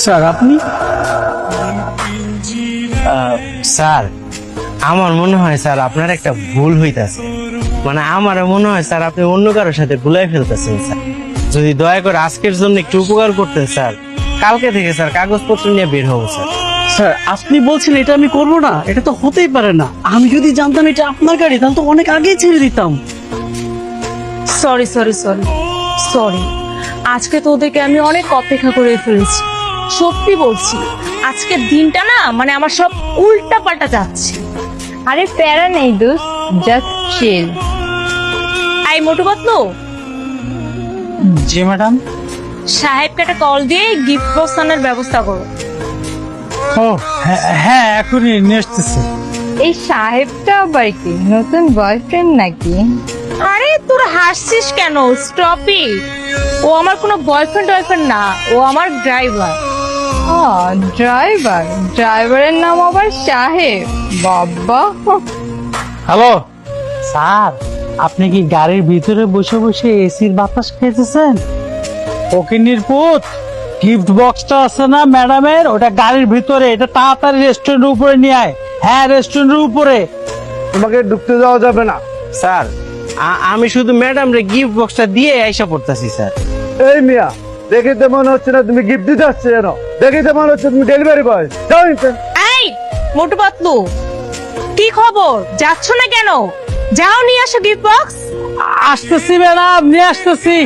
Sir আপনি? Sir আমার মনে হয় স্যার আপনার একটা ভুল হইতাছে, মানে আমার মনে হয় স্যার আপনি অন্য কারোর সাথে ভুলাই ফেলতেছেন স্যার। যদি দয়া করে আজকের জন্য একটু উপকার করতেন স্যার, কালকে থেকে স্যার কাগজপত্র নিয়ে বের হবো স্যার। স্যার আপনি বলছেন এটা আমি করব না? এটা তো হতেই পারে না। আমি যদি জানতাম এটা আপনার গাড়ি তাহলে তো অনেক আগেই ছেড়ে দিতাম। সরি সরি সরি সরি, আজকে তোদেরকে আমি অনেক অপেক্ষা করে ফেলেছি। সত্যি বলছি, আজকের দিনটা না মানে আমার সব উল্টা পাল্টা যাচ্ছে। আরে প্যারা নেই দোস্ত, জাস্ট চিল। আই মোটু পাতলু, জি ম্যাডাম। সাহেবকে একটা কল দিয়ে গিফট বক্স আনার ব্যবস্থা করো। ও হ্যাঁ এখনই নিয়ে আসতেছি। এই সাহেবটা আবার কি নতুন বয়ফ্রেন্ড নাকি? আরে তোর হাসছিস কেন? Stop it. ও আমার কোনো বয়ফ্রেন্ড না, ও আমার ড্রাইভার। ও ড্রাইভারের নাম আবার সাহেব? বাবা। হ্যালো স্যার, আপনি কি গাড়ির ভিতরে বসে বসে এসির বাতাস খেতেছেন? ফকিন্নির পুত, গিফট বক্সটা আছে না ম্যাডামের, ওটা গাড়ির ভিতরে। এটা তাড়াতাড়ি রেস্টুরেন্টের উপরে নিয়ে আয়। হ্যাঁ রেস্টুরেন্টের উপরে। তোমাকে ঢুকতে দেওয়া যাবে না। স্যার আমি শুধু ম্যাডাম রে গিফট বক্সটা দিয়ে আইসা পড়তাছি স্যার। এই মিয়া, দেখিতে মনে হচ্ছে না তুমি গিফট দিতে আসছো যেন, দেখিতে মনে হচ্ছে তুমি ডেলিভারি বয়। যাও নিচে। এই মোটু পাতলু, কি খবর? যাচ্ছ না কেন? যাও নিয়ে আসো গিফট বক্স। আসতেছি ম্যাডাম, নিয়ে আসতেছি।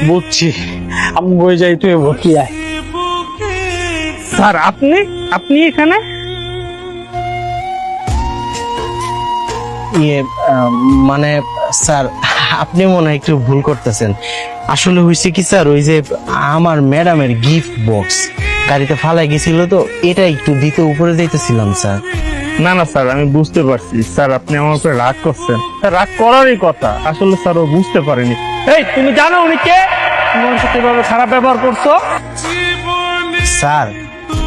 বুঝছি, আমি বই যাই, তুই ভর্তি আয়। স্যার আপনি এখানে? মানে স্যার আপনি মনে হয় একটু ভুল করতেছেন। আসলে হয়েছে কি স্যার, ওই যে আমার ম্যাডামের গিফট বক্স গাড়িতে ফালাই গেছিল, তো এটা একটু দিতে উপরে যাইতেছিলাম স্যার। না না স্যার, আমি বুঝতে পারছি স্যার, আপনি আমার উপরে রাগ করছেন। স্যার রাগ করারই কথা, আসলে স্যার ও বুঝতে পারেনি। এই তুমি জানো উনি কে? তোমার সাথে এভাবে খারাপ ব্যবহার করছো? স্যার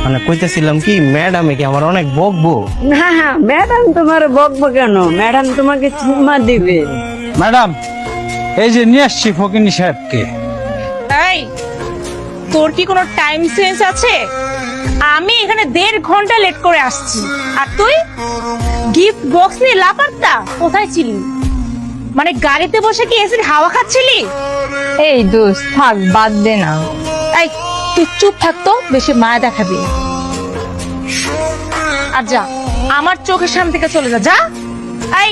মানে কইতেছিলাম কি, ম্যাডামে কি আমার অনেক বকবো? না ম্যাডাম তোমার বকবো কেন? ম্যাডাম তোমাকে চুম্মা দিবে। ম্যাডাম এই যে নিয়ে আসছি ফকিন্নি সাহেবকে। এই তোর কি কোনো টাইম সেন্স আছে? আমি এখানে 1.5 ঘন্টা লেট করে আসছি, আর তুই গিফট বক্স নিয়ে লাপাত্তা। কোথায় ছিলি? মানে গাড়িতে বসে কি এসির হাওয়া খাচ্ছিলি? এই দোস্ত থাক, বাদ দে না। এই তুই চুপ থাকতো, বেশি মায়া দেখাবি না। আর যা, আমার চোখের সামনে থেকে চলে যা। যা, এই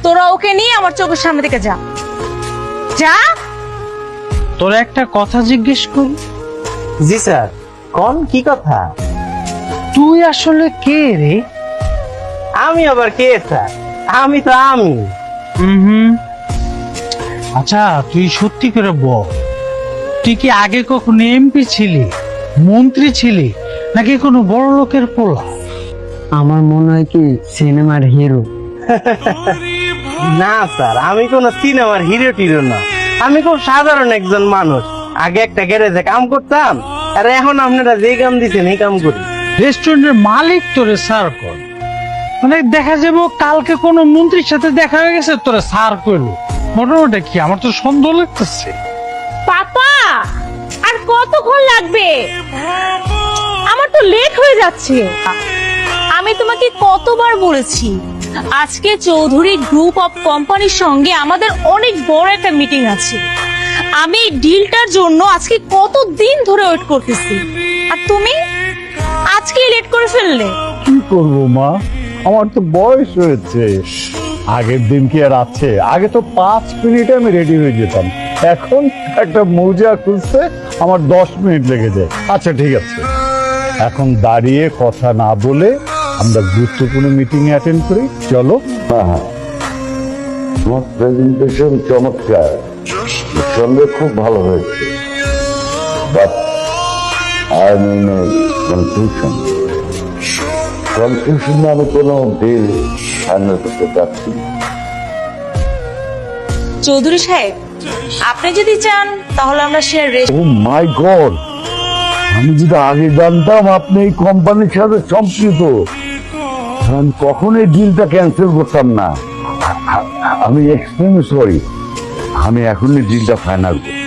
তোরা ওকে নিয়ে আমার চোখের সামনে থেকে যা যা। তোর একটা কথা জিজ্ঞেস করি? জি স্যার, কোন কি কথা? তুই আসলে কে রে? আমি আবার কে স্যার? আমি তো আমি। আচ্ছা তুই সত্যি করে বল, তুই কি আগে কখনো এমপি ছিলি, মন্ত্রী ছিলি, নাকি কোনো বড় লোকের পোলা? আমার মনে হয় কি সিনেমার হিরো। না স্যার, আমি কোন সিনেমার হিরো টিরো না। আমি খুব সাধারণ একজন মানুষ। আগে একটা গ্যারেজে কাম করতাম, আর এখন আপনারা যে কাম দিচ্ছেন এই কাম করি। রেস্টুরেন্টের মালিক তোরে স্যার কর, মানে দেখা যাবো কালকে কোনো মন্ত্রীর সাথে দেখা হয়ে গেছে তোরে স্যার করলো। মোটামুটি কি, আমার তো সন্দেহ লাগতেছে। পাপা আর কতক্ষণ লাগবে? আমার তো লেট হয়ে যাচ্ছে। আমি তোমাকে কতবার বলেছি, আজকে চৌধুরী গ্রুপ অফ কোম্পানির সঙ্গে আমাদের অনেক বড় একটা মিটিং আছে। আমি এই ডিলটার জন্য আজকে কতদিন ধরে ওয়েট করতেছি, আর তুমি আজকে লেট করে ফেললে। কি করবো মা, আমার তো বয়স হয়েছে। আগের দিন কি আর আছে? আগে তো 5 মিনিটে আমি রেডি হয়ে যেতাম, এখন একটা মোজা খুঁজতে আমার 10 মিনিট লেগে যায়। আচ্ছা ঠিক আছে, এখন দাঁড়িয়ে কথা না বলে আমরা গুরুত্বপূর্ণ মিটিং এ অ্যাটেন্ড করি, চলো। হ্যাঁ, তোমার প্রেজেন্টেশন চমৎকার, সঙ্গে খুব ভালো হয়েছে, বাট আই মিন কনফিউশন। আমি কোনো ডিল ফাইনাল করতে চাচ্ছি। চৌধুরী সাহেব, আপনি যদি চান তাহলে আমরা শেয়ার ও মাই গড, আমি যদি আগে জানতাম আপনি এই কোম্পানির সাথে সম্পৃক্ত, আমি কখনোই ডিলটা ক্যান্সেল করতাম না। আমি এক্সট্রিমলি সরি, আমি এখনই ডিলটা ফাইনাল করব।